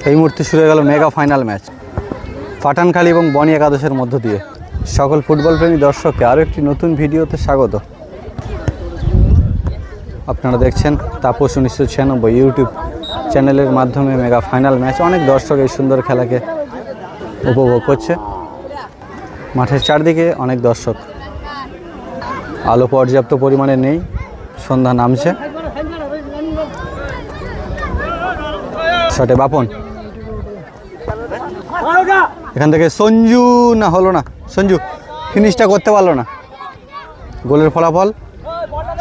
এই মুহূর্তে শুরু হয়ে গেল মেগা ফাইনাল ম্যাচ পাঠানখালী এবং বনি একাদশের মধ্য দিয়ে। সকল ফুটবল প্রেমী দর্শককে আরও একটি নতুন ভিডিওতে স্বাগত। আপনারা দেখছেন তাপস 1996 ইউটিউব চ্যানেলের মাধ্যমে মেগা ফাইনাল ম্যাচ। অনেক দর্শক এই সুন্দর খেলাকে উপভোগ করছে। মাঠের চারদিকে অনেক দর্শক, আলো পর্যাপ্ত পরিমাণে নেই, সন্ধ্যা নামছে। শটে বাপন, এখান থেকে সঞ্জু, না হলো না, সঞ্জু ফিনিশটা করতে পারলো না। গোলের ফলাফল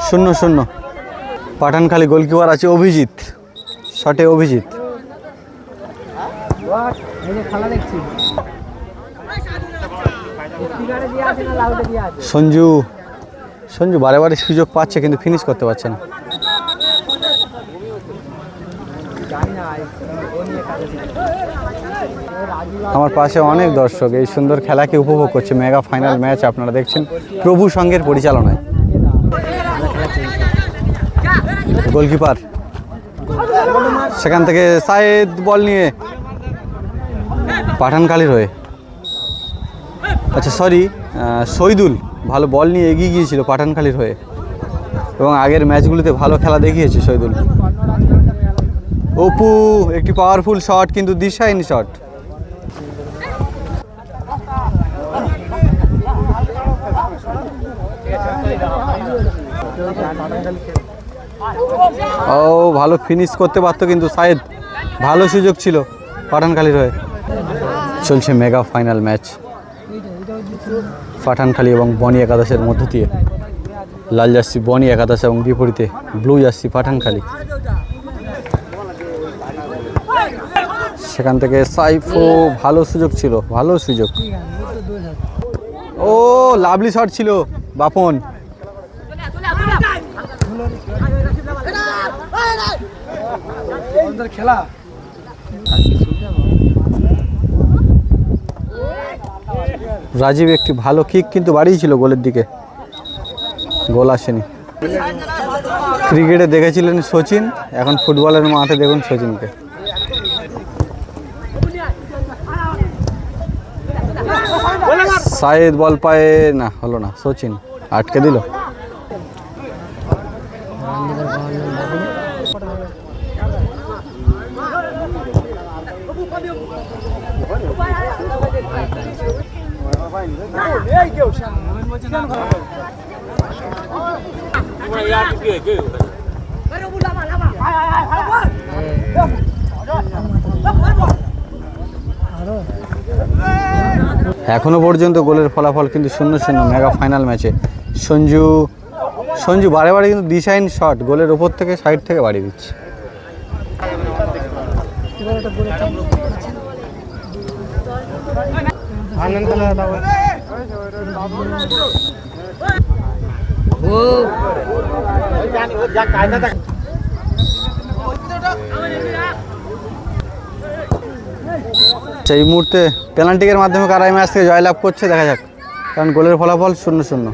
0-0। পাঠানখালী গোলকিপার আছে অভিজিৎ, শটে অভিজিৎ। সঞ্জু সঞ্জু বারে বারে সুযোগ পাচ্ছে কিন্তু ফিনিশ করতে পারছে না। আমার পাশে অনেক দর্শক এই সুন্দর খেলাকে উপভোগ করছে। মেগা ফাইনাল ম্যাচ আপনারা দেখছেন প্রভু সঙ্গের পরিচালনায়। গোলকিপার, সেখান থেকে সায়েদ বল নিয়ে পাঠানখালীর হয়ে, আচ্ছা সরি শহীদুল ভালো বল নিয়ে এগিয়ে গিয়েছিল পাঠানখালীর হয়ে এবং আগের ম্যাচগুলিতে ভালো খেলা দেখিয়েছে শহীদুল। অপু একটি পাওয়ারফুল শট কিন্তু দিশাহীন শট। ও ভালো ফিনিশ করতে পারতো কিন্তু সায়েদ, ভালো সুযোগ ছিল পাঠানখালীর হয়ে। চলছে মেগা ফাইনাল ম্যাচ পাঠানখালী এবং বনি একাদশের মধ্য দিয়ে। লাল জার্সি বনি একাদশ এবং বিপরীতে ব্লু জার্সি পাঠানখালী। সেখান থেকে সাইফো, ভালো সুযোগ ছিল, ভালো সুযোগ। ও লাভলি শট ছিল বাপন। খেলা রাজীব একটি ভালো কিক কিন্তু বাড়িয়েছিল গোলের দিকে, গোল আসেনি। ক্রিকেটে দেখেছিলেন সচিন, এখন ফুটবলের মাঠে দেখুন সচিনকে। সায়েদ বল পায়ে, না হলো না, সচিন আটকে দিল। এখনো পর্যন্ত গোলের ফলাফল কিন্তু 0-0 মেগা ফাইনাল ম্যাচে। সঞ্জু বারে বারে কিন্তু দিশাহীন শট গোলের ওপর থেকে সাইড থেকে বাড়িয়ে দিচ্ছে। সেই মুহূর্তে পেনাল্টিকের মাধ্যমে কারা এই ম্যাচ থেকে জয়লাভ করছে দেখা যাক, কারণ গোলের ফলাফল 0-0।